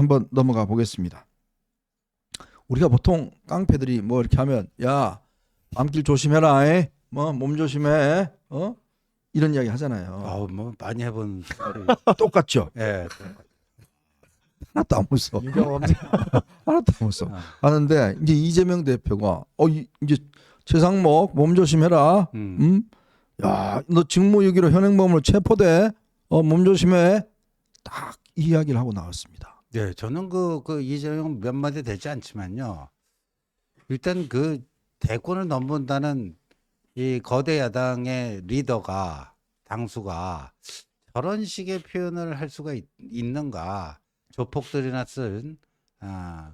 한번 넘어가 보겠습니다. 우리가 보통 깡패들이 뭐 이렇게 하면 야 밤길 조심해라, 뭐 몸 조심해, 이런 이야기 하잖아요. 뭐 많이 해본. 똑같죠. 예. 하나도 안 무서워. 유경험. 하나도 안 무서워. 하는데 이제 이재명 대표가 이제 최상목 몸 조심해라. 야, 너 직무유기로 현행범으로 체포돼. 몸 조심해. 딱 이 이야기를 하고 나왔습니다. 네, 저는 그 이재명 몇 마디 되지 않지만요. 일단 그 대권을 넘본다는 이 거대 야당의 리더가 당수가 저런 식의 표현을 할 수가 있는가? 조폭들이나 쓴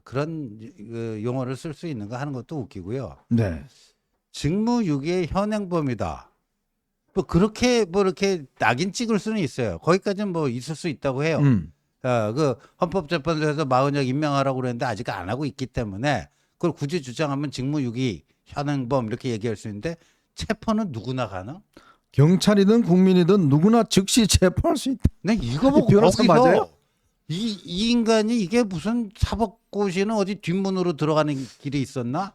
그런 그 용어를 쓸 수 있는가 하는 것도 웃기고요. 네. 직무유기의 현행범이다. 뭐 그렇게 뭐 이렇게 낙인 찍을 수는 있어요. 거기까지는 뭐 있을 수 있다고 해요. 그 헌법재판소에서 마흔역 임명하라고 그랬는데 아직 안 하고 있기 때문에 그걸 굳이 주장하면 직무유기 현행범 이렇게 얘기할 수 있는데 체포는 누구나 가능? 경찰이든 국민이든 누구나 즉시 체포할 수 있다. 네, 이거 보고 변호사 거기서 맞아요? 이 인간이 이게 무슨 사법고시는 어디 뒷문으로 들어가는 길이 있었나?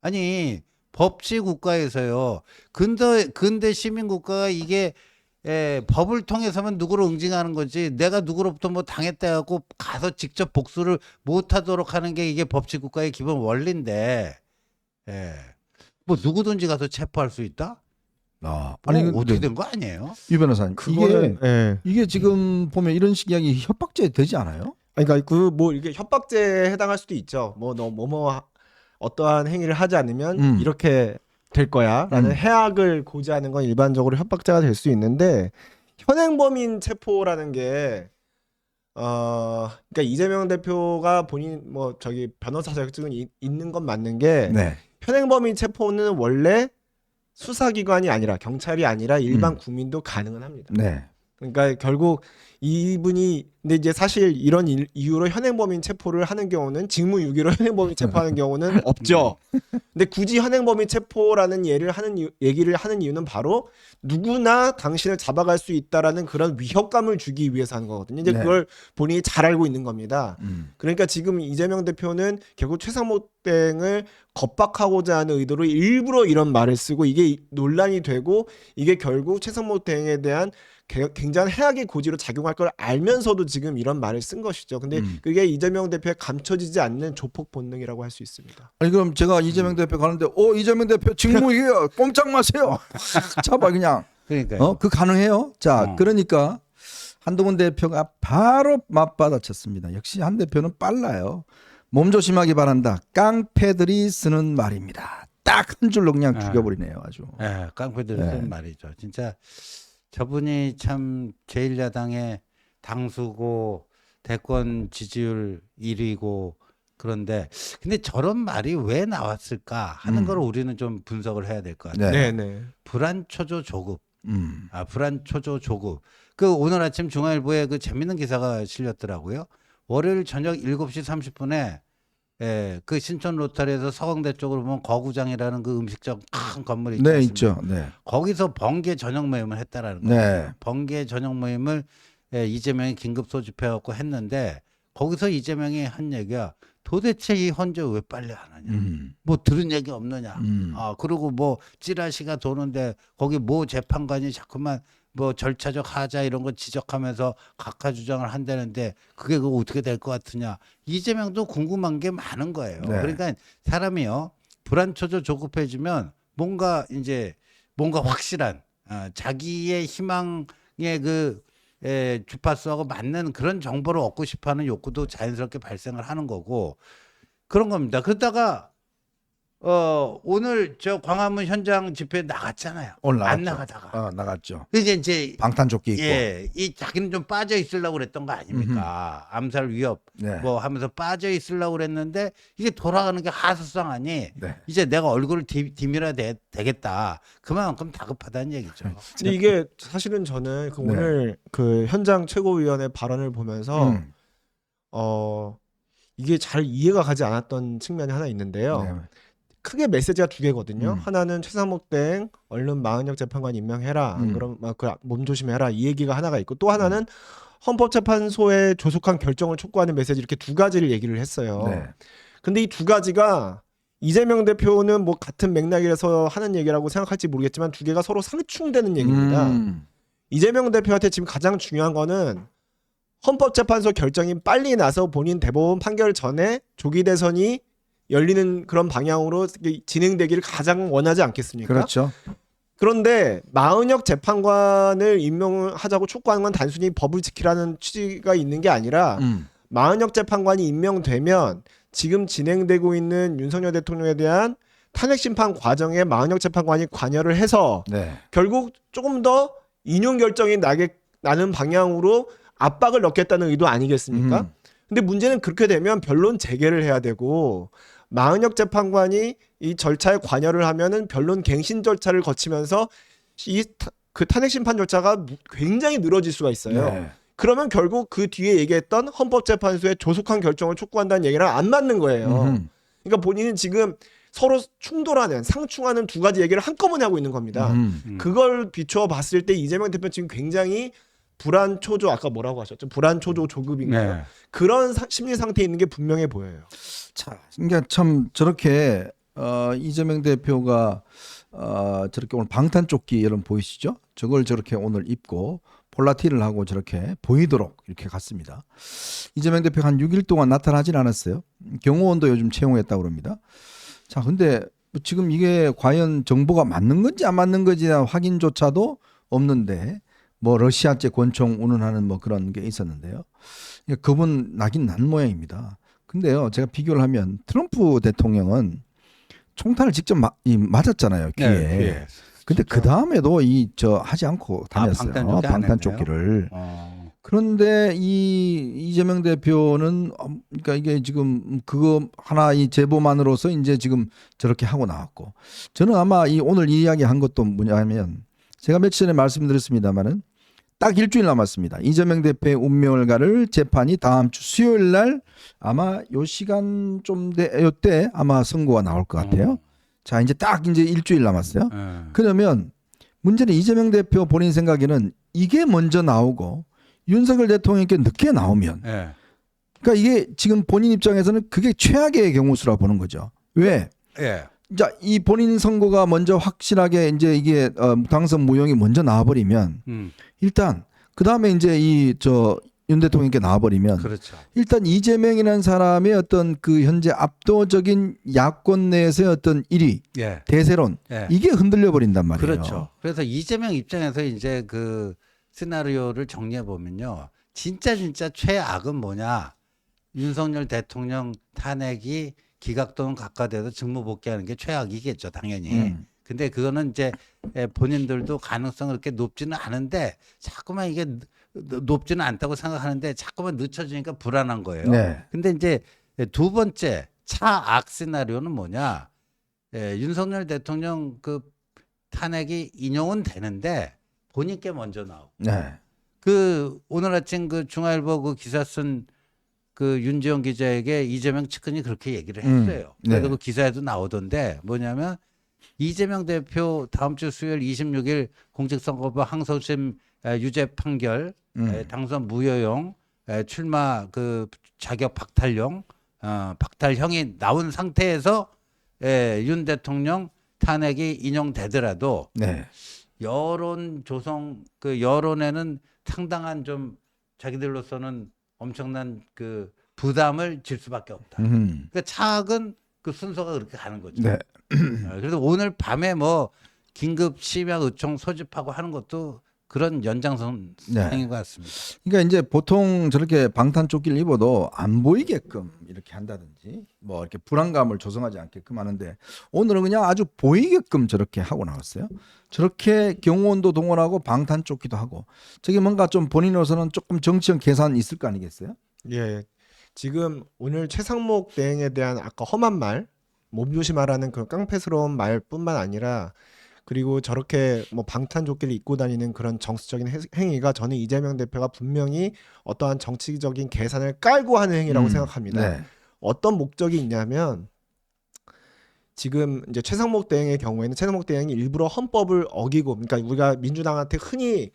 아니 법치 국가에서요. 근대 시민 국가가 이게 법을 통해서만 누구를 응징하는 거지. 내가 누구로부터 뭐 당했다 해갖고 가서 직접 복수를 못하도록 하는 게 이게 법치 국가의 기본 원리인데, 뭐 누구든지 가서 체포할 수 있다? 아니 뭐 어떻게 근데 된 거 아니에요? 유 변호사님, 그거는 이게 지금 보면 이런 식 이야기 협박죄 되지 않아요? 그러니까 그 뭐 이게 협박죄에 해당할 수도 있죠. 뭐 너 뭐뭐 어떠한 행위를 하지 않으면 이렇게 될 거야라는 해악을 고지하는 건 일반적으로 협박죄가 될 수 있는데 현행범인 체포라는 게 그러니까 이재명 대표가 본인 뭐 저기 변호사 자격증은 있는 건 맞는 게 네. 현행범인 체포는 원래 수사기관이 아니라 경찰이 아니라 일반 국민도 가능은 합니다. 네. 그러니까 결국 이분이 근데 이제 사실 이런 이유로 현행범인 체포를 하는 경우는 직무유기로 현행범인 체포하는 경우는 없죠. 근데 굳이 현행범인 체포라는 얘기를 하는 이유는 바로 누구나 당신을 잡아갈 수 있다라는 그런 위협감을 주기 위해서 하는 거거든요. 이제 네. 그걸 본인이 잘 알고 있는 겁니다. 그러니까 지금 이재명 대표는 결국 최상목 땡을 겁박하고자 하는 의도로 일부러 이런 말을 쓰고 이게 논란이 되고 이게 결국 최상목 땡에 대한 굉장히 해악의 고지로 작용할 걸 알면서도 지금 이런 말을 쓴 것이죠. 근데 그게 이재명 대표의 감춰지지 않는 조폭 본능이라고 할 수 있습니다. 아니 그럼 제가 이재명 대표 가는데 이재명 대표 직무유기요. 꼼짝 마세요. 확 잡아 그냥. 그러니까요. 그 가능해요. 자, 그러니까 한동훈 대표가 바로 맞받아쳤습니다. 역시 한 대표는 빨라요. 몸 조심하기 바란다. 깡패들이 쓰는 말입니다. 딱 한 줄로 그냥 죽여버리네요, 아주. 깡패들이 쓰는 말이죠. 진짜 저분이 참 제1야당의 당수고 대권 지지율 1위고 그런데 근데 저런 말이 왜 나왔을까 하는 걸 우리는 좀 분석을 해야 될 것 같아요. 네. 불안초조 조급. 불안초조 조급. 그 오늘 아침 중앙일보에 그 재밌는 기사가 실렸더라고요. 월요일 저녁 7시 30분에 그 신촌 로터리에서 서강대 쪽으로 보면 거구장이라는 그 음식점 큰 건물이 있지 네, 않습니까? 있죠. 네. 거기서 번개 저녁 모임을 했다라는 거예요. 네. 번개 저녁 모임을 이재명이 긴급 소집해갖고 했는데 거기서 이재명이 한 얘기가 도대체 이 헌재 왜 빨리 안 하냐? 뭐 들은 얘기 없느냐? 그리고 뭐 찌라시가 도는데 거기 뭐 재판관이 자꾸만 뭐 절차적 하자 이런 거 지적하면서 각하 주장을 한다는데 그게 그거 어떻게 될 것 같으냐? 이재명도 궁금한 게 많은 거예요. 네. 그러니까 사람이요 불안초조 조급해지면 뭔가 확실한 자기의 희망의 그 주파수하고 맞는 그런 정보를 얻고 싶어하는 욕구도 자연스럽게 발생을 하는 거고 그런 겁니다. 그러다가 오늘 저 광화문 현장 집회 나갔잖아요. 오늘 안 나갔죠. 나가다가 나갔죠. 이제 방탄조끼 입고. 이 자기는 좀 빠져 있으려고 그랬던 거 아닙니까? 암살 위협 네. 뭐 하면서 빠져 있으려고 그랬는데 이게 돌아가는 게 하수상하니 네. 이제 내가 얼굴을 디밀어야 되겠다. 그만큼 다급하다는 얘기죠. 근데 이게 사실은 저는 그 오늘 그 현장 최고위원의 발언을 보면서 이게 잘 이해가 가지 않았던 측면이 하나 있는데요. 네. 크게 메시지가 두 개거든요. 하나는 최상목 땡 얼른 마흔역 재판관 임명해라. 안 그러면 몸 조심해라. 이 얘기가 하나가 있고 또 하나는 헌법재판소의 조속한 결정을 촉구하는 메시지 이렇게 두 가지를 얘기를 했어요. 네. 근데 이 두 가지가 이재명 대표는 뭐 같은 맥락이라서 하는 얘기라고 생각할지 모르겠지만 두 개가 서로 상충되는 얘기입니다. 이재명 대표한테 지금 가장 중요한 거는 헌법재판소 결정이 빨리 나서 본인 대법원 판결 전에 조기 대선이 열리는 그런 방향으로 진행되기를 가장 원하지 않겠습니까? 그렇죠. 그런데 마은혁 재판관을 임명하자고 촉구하는 건 단순히 법을 지키라는 취지가 있는 게 아니라 마은혁 재판관이 임명되면 지금 진행되고 있는 윤석열 대통령에 대한 탄핵 심판 과정에 마은혁 재판관이 관여를 해서 네. 결국 조금 더 인용 결정이 나는 방향으로 압박을 넣겠다는 의도 아니겠습니까? 근데 문제는 그렇게 되면 변론 재개를 해야 되고 마은혁 재판관이 이 절차에 관여를 하면은 변론 갱신 절차를 거치면서 그 탄핵 심판 절차가 굉장히 늘어질 수가 있어요. 네. 그러면 결국 그 뒤에 얘기했던 헌법재판소의 조속한 결정을 촉구한다는 얘기랑 안 맞는 거예요. 그러니까 본인은 지금 서로 충돌하는 상충하는 두 가지 얘기를 한꺼번에 하고 있는 겁니다. 그걸 비추어 봤을 때 이재명 대표 지금 굉장히 불안 초조 아까 뭐라고 하셨죠? 불안 초조 조급인가요? 네. 그런 심리 상태에 있는 게 분명해 보여요. 자, 그러니까 참 저렇게 이재명 대표가 저렇게 오늘 방탄조끼 여러분 보이시죠? 저걸 저렇게 오늘 입고 폴라티를 하고 저렇게 보이도록 이렇게 갔습니다. 이재명 대표가 한 6일 동안 나타나진 않았어요. 경호원도 요즘 채용했다고 그럽니다. 자, 근데 지금 이게 과연 정보가 맞는 건지 안 맞는 건지 대한 확인조차도 없는데 뭐 러시아제 권총 운운하는 뭐 그런 게 있었는데요. 겁은 나긴 난 모양입니다. 근데요, 제가 비교를 하면 트럼프 대통령은 총탄을 직접 맞았잖아요, 귀에. 네, 귀에. 근데 그 다음에도 하지 않고 다녔어요. 방탄조끼 안 방탄조끼를. 그런데 이재명 대표는 그러니까 이게 지금 그거 하나 이 제보만으로서 이제 지금 저렇게 하고 나왔고, 저는 아마 오늘 이야기한 것도 뭐냐면 제가 며칠 전에 말씀드렸습니다만은 딱 일주일 남았습니다. 이재명 대표의 운명을 가를 재판이 다음 주 수요일 날 아마 요 시간 요때 아마 선고가 나올 것 같아요. 자, 이제 딱 이제 일주일 남았어요. 그러면 문제는 이재명 대표 본인 생각에는 이게 먼저 나오고 윤석열 대통령께 늦게 나오면 그러니까 이게 지금 본인 입장에서는 그게 최악의 경우 수라 보는 거죠. 왜? 자, 이 본인 선거가 먼저 확실하게 이제 이게 당선 무용이 먼저 나와버리면 일단 그 다음에 이제 윤 대통령께 나와버리면 그렇죠. 일단 이재명이라는 사람의 어떤 그 현재 압도적인 야권 내에서의 어떤 1위 대세론 이게 흔들려 버린단 말이에요. 그렇죠. 그래서 이재명 입장에서 이제 그 시나리오를 정리해 보면요, 진짜 최악은 뭐냐? 윤석열 대통령 탄핵이 기각 또는 각하돼서 직무 복귀하는 게 최악이겠죠, 당연히. 근데 그거는 이제 본인들도 가능성이 그렇게 높지는 않은데 자꾸만 이게 높지는 않다고 생각하는데 자꾸만 늦춰지니까 불안한 거예요. 네. 근데 이제 두 번째 차악 시나리오는 뭐냐? 윤석열 대통령 그 탄핵이 인용은 되는데 본인께 먼저 나오고. 네. 그 오늘 아침 그 중앙일보 그 기사 쓴 그 윤지영 기자에게 이재명 측근이 그렇게 얘기를 했어요. 그래서 그 기사에도 나오던데 뭐냐면 이재명 대표 다음 주 수요일 26일 공직선거법 항소심 유죄 판결, 당선 무효용, 출마 그 자격 박탈용, 박탈형이 나온 상태에서 윤 대통령 탄핵이 인용되더라도 여론 조성 그 여론에는 상당한 좀 자기들로서는 엄청난 그 부담을 질 수밖에 없다. 그러니까 차악은 그 순서가 그렇게 가는 거죠. 네. 그래서 오늘 밤에 뭐 긴급 심야 의총 소집하고 하는 것도 그런 연장선상인 것 같습니다. 그러니까 이제 보통 저렇게 방탄조끼를 입어도 안 보이게끔 이렇게 한다든지 뭐 이렇게 불안감을 조성하지 않게끔 하는데 오늘은 그냥 아주 보이게끔 저렇게 하고 나왔어요. 저렇게 경호원도 동원하고 방탄조끼도 하고 저게 뭔가 좀 본인으로서는 조금 정치적 계산이 있을 거 아니겠어요? 예. 지금 오늘 최상목 대행에 대한 아까 험한 말, 몸조심하라는 그 깡패스러운 말뿐만 아니라 그리고 저렇게 뭐 방탄조끼를 입고 다니는 그런 정치적인 행위가 저는 이재명 대표가 분명히 어떠한 정치적인 계산을 깔고 하는 행위라고 생각합니다. 어떤 목적이 있냐면 지금 이제 최상목 대행의 경우에는 최상목 대행이 일부러 헌법을 어기고, 그러니까 우리가 민주당한테 흔히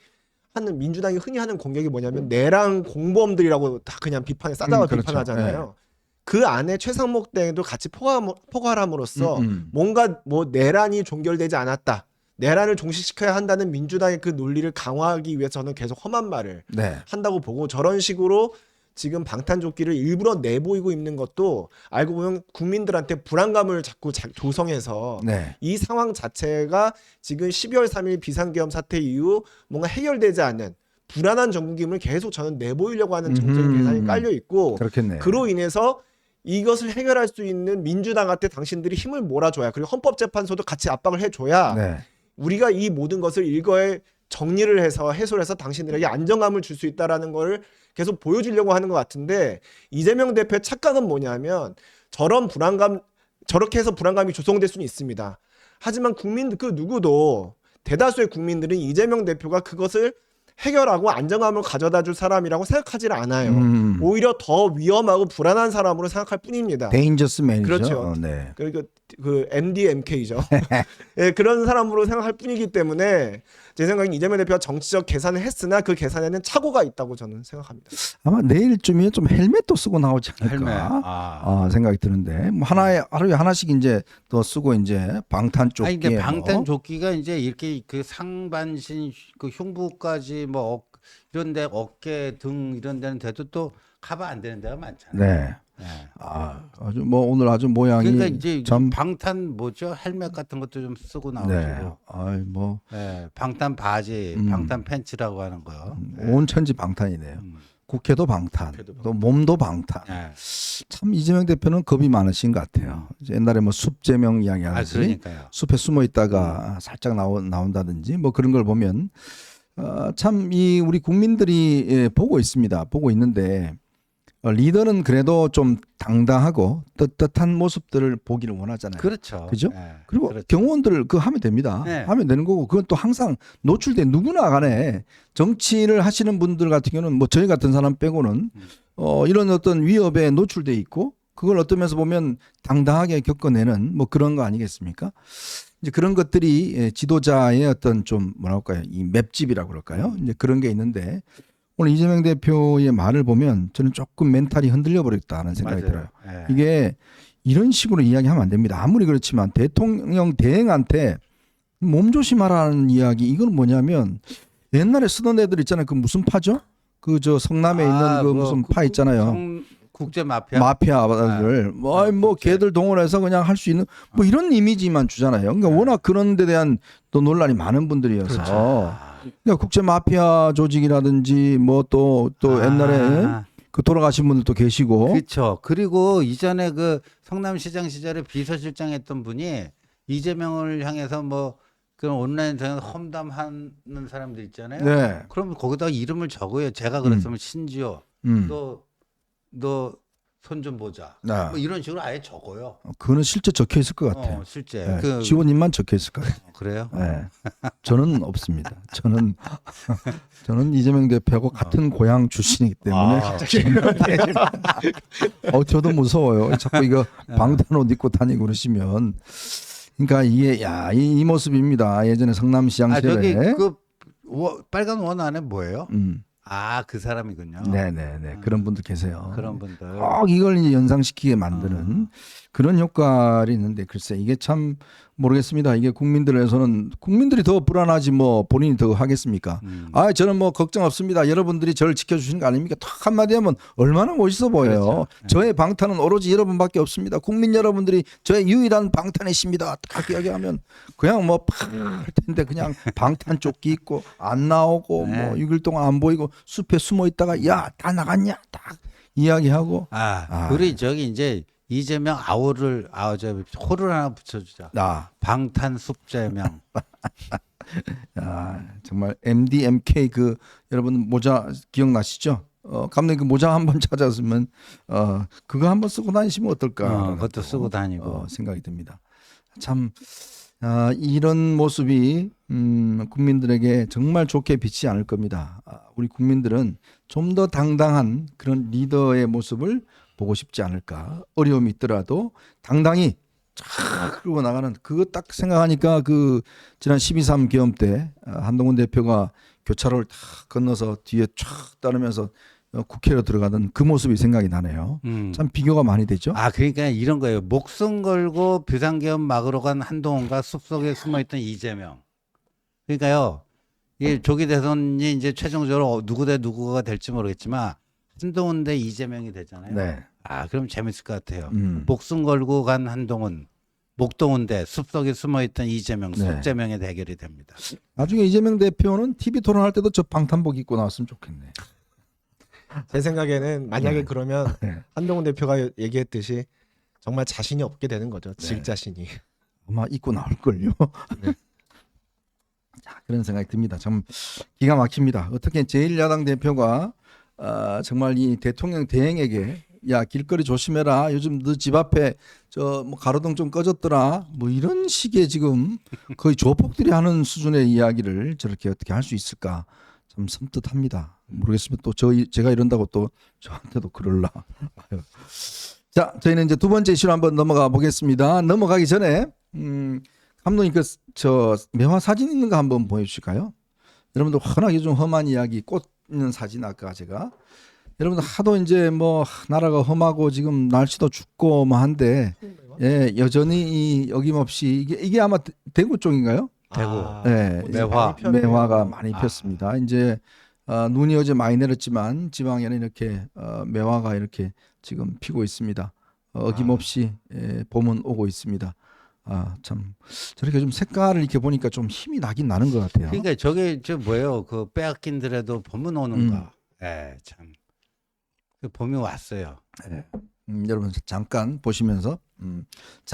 하는 민주당이 흔히 하는 공격이 뭐냐면 내랑 공범들이라고 다 그냥 싸다가 그렇죠. 비판하잖아요. 그 안에 최상목 대행도 같이 포괄함으로써 음. 뭔가 뭐 내란이 종결되지 않았다. 내란을 종식시켜야 한다는 민주당의 그 논리를 강화하기 위해서 저는 계속 험한 말을 네. 한다고 보고 저런 식으로 지금 방탄조끼를 일부러 내보이고 있는 것도 알고 보면 국민들한테 불안감을 자꾸 조성해서 네. 이 상황 자체가 지금 12월 3일 비상계엄 사태 이후 뭔가 해결되지 않는 불안한 전국임을 계속 저는 내보이려고 하는 정책 계산이 깔려 있고 그렇겠네요. 그로 인해서 이것을 해결할 수 있는 민주당한테 당신들이 힘을 몰아줘야 그리고 헌법재판소도 같이 압박을 해줘야 네. 우리가 이 모든 것을 일거에 정리를 해서 해소를 해서 당신들에게 안정감을 줄 수 있다라는 걸 계속 보여주려고 하는 것 같은데 이재명 대표의 착각은 뭐냐면 저런 불안감 저렇게 해서 불안감이 조성될 수는 있습니다. 하지만 국민 그 누구도 대다수의 국민들은 이재명 대표가 그것을 해결하고 안정감을 가져다 줄 사람이라고 생각하지 않아요. 오히려 더 위험하고 불안한 사람으로 생각할 뿐입니다. 데인저스 맨이죠. 그렇죠. 네. 그 MDMK죠. 예, 그런 사람으로 생각할 뿐이기 때문에 제 생각엔 이재명 대표가 정치적 계산을 했으나 그 계산에는 착오가 있다고 저는 생각합니다. 아마 내일쯤이면 좀 헬멧도 쓰고 나오지 않을까 헬멧. 생각이 드는데 뭐 하루에 하나씩 이제 더 쓰고 이제 방탄조끼. 아니 이게 방탄조끼가 이제 이렇게 그 상반신 그 흉부까지 뭐 이런데 어깨 등 이런 데는 돼도 또 커버 안 되는 데가 많잖아요. 네. 네. 아주 뭐 오늘 아주 모양이 그러니까 이제 참 방탄 뭐죠 헬멧 같은 것도 좀 쓰고 나오시고. 네. 뭐 네, 방탄 바지, 방탄 팬츠라고 하는 거. 온 천지 방탄이네요. 국회도 방탄, 또 몸도 방탄. 네. 참 이재명 대표는 겁이 많으신 것 같아요. 이제 옛날에 뭐 숲제명 이야기하듯이 그러니까요. 숲에 숨어 있다가 살짝 나온다든지 뭐 그런 걸 보면 참 이 우리 국민들이 보고 있습니다. 보고 있는데 리더는 그래도 좀 당당하고 떳떳한 모습들을 보기를 원하잖아요. 그렇죠. 그죠? 네, 그리고 그렇죠. 경호원들 그거 하면 됩니다. 네. 하면 되는 거고 그건 또 항상 노출돼 누구나 간에 정치를 하시는 분들 같은 경우는 뭐 저희 같은 사람 빼고는 이런 어떤 위협에 노출돼 있고 그걸 어떤 면에서 보면 당당하게 겪어내는 뭐 그런 거 아니겠습니까? 이제 그런 것들이 지도자의 어떤 좀 뭐랄까요 이 맵집이라고 그럴까요? 이제 그런 게 있는데 오늘 이재명 대표의 말을 보면 저는 조금 멘탈이 흔들려 버렸다는 생각이 맞아요. 들어요. 네. 이게 이런 식으로 이야기하면 안 됩니다. 아무리 그렇지만 대통령 대행한테 몸조심하라는 이야기 이건 뭐냐면 옛날에 쓰던 애들 있잖아요. 그 무슨 파죠? 그 저 성남에 있는 그 무슨 파 있잖아요. 국제 마피아. 마피아들 뭐 걔들 동원해서 그냥 할 수 있는 뭐 이런 이미지만 주잖아요. 그러니까 워낙 그런 데 대한 또 논란이 많은 분들이어서 그렇죠. 그러니까 국제 마피아 조직이라든지 뭐 또 옛날에 그 돌아가신 분들도 계시고 그렇죠. 그리고 이전에 그 성남시장 시절에 비서실장 했던 분이 이재명을 향해서 뭐 그런 온라인에서 험담하는 사람들 있잖아요. 네. 그러면 거기다가 이름을 적어요. 제가 그랬으면 신지호, 너 손 좀 보자. 아. 뭐 이런 식으로 아예 적어요. 그거는 실제 적혀 있을 것 같아요. 실제. 네. 지원님만 적혀 있을 거예요. 그래요? 네. 저는 없습니다. 저는 이재명 대표하고 같은 고향 출신이기 때문에 저도 무서워요. 자꾸 이거 방탄 옷 입고 다니고 그러시면 그러니까 이게 이 모습입니다. 예전에 성남시장 저기 시절에 그 빨간 원 안에 뭐예요? 그 사람이군요. 네네네 그런 분들 계세요. 그런 분들. 꼭 이걸 이제 연상시키게 만드는 그런 효과가 있는데 글쎄 이게 참 모르겠습니다. 이게 국민들에서는 국민들이 더 불안하지 뭐 본인이 더 하겠습니까? 저는 뭐 걱정 없습니다. 여러분들이 저를 지켜주시는 거 아닙니까? 탁 한마디 하면 얼마나 멋있어 보여요. 그렇죠. 저의 방탄은 오로지 여러분밖에 없습니다. 국민 여러분들이 저의 유일한 방탄이십니다. 딱 이야기하면 그냥 뭐 팍 할 텐데 그냥 방탄 조끼 입고 안 나오고 뭐 6일 동안 안 보이고 숲에 숨어 있다가 야 다 나갔냐 딱 이야기하고 우리 저기 이제 이재명 호를 하나 붙여주자. 방탄 숲재명. 정말 MDMK 그 여러분 모자 기억나시죠? 감독님 그 모자 한번 찾았으면 그거 한번 쓰고 다니시면 어떨까? 그것도 쓰고 다니고 생각이 듭니다. 참 이런 모습이 국민들에게 정말 좋게 비치지 않을 겁니다. 우리 국민들은 좀 더 당당한 그런 리더의 모습을 보고 싶지 않을까. 어려움이 있더라도 당당히 쫙 끌고 나가는 그거 딱 생각하니까 그 지난 12.3 계엄 때 한동훈 대표가 교차로를 다 건너서 뒤에 촥 따르면서 국회로 들어가던 그 모습이 생각이 나네요. 참 비교가 많이 되죠. 아, 그러니까 이런 거예요. 목숨 걸고 비상계엄 막으러 간 한동훈과 숲속에 숨어있던 이재명. 그러니까요, 이 조기 대선이 이제 최종적으로 누구 대 누구가 될지 모르겠지만 한동훈 대 이재명이 되잖아요. 네. 아, 그럼 재밌을 것 같아요. 음. 목숨 걸고 간 한동훈, 목동훈 대 숲속에 숨어있던 이재명, 네. 숲재명의 대결이 됩니다. 나중에 이재명 대표는 TV 토론할 때도 저 방탄복 입고 나왔으면 좋겠네. 제 생각에는 만약에 네. 그러면 네. 한동훈 대표가 얘기했듯이 정말 자신이 없게 되는 거죠. 질 자신이. 아마 입고 나올걸요. 네. 자, 그런 생각이 듭니다. 참 기가 막힙니다. 어떻게 제1야당 대표가 정말 이 대통령 대행에게 야 길거리 조심해라. 요즘 너 집 앞에 저 뭐 가로등 좀 꺼졌더라. 뭐 이런 식의 지금 거의 조폭들이 하는 수준의 이야기를 저렇게 어떻게 할 수 있을까? 참 섬뜩합니다. 모르겠으면 또 제가 이런다고 또 저한테도 그럴라. 아유. 자, 저희는 이제 두 번째 이슈로 한번 넘어가 보겠습니다. 넘어가기 전에 감독님 저 매화 사진 있는 거 한번 보여주실까요? 여러분들 워낙 요즘 험한 이야기 꽃 있는 사진 아까 제가 여러분들 하도 이제 뭐 나라가 험하고 지금 날씨도 춥고 뭐 한데 예 여전히 이 어김없이 이게 아마 대구 쪽인가요? 대구. 네, 매화. 매화가 많이 폈습니다. 이제 눈이 어제 많이 내렸지만 지방에는 이렇게 매화가 이렇게 지금 피고 있습니다. 어김없이 봄은 오고 있습니다. 참 저렇게 좀 색깔을 이렇게 보니까 좀 힘이 나긴 나는 것 같아요. 그러니까 저게 저 뭐예요? 그 빼앗긴들에도 봄은 오는가? 예, 참. 그 봄이 왔어요. 여러분 잠깐 보시면서 자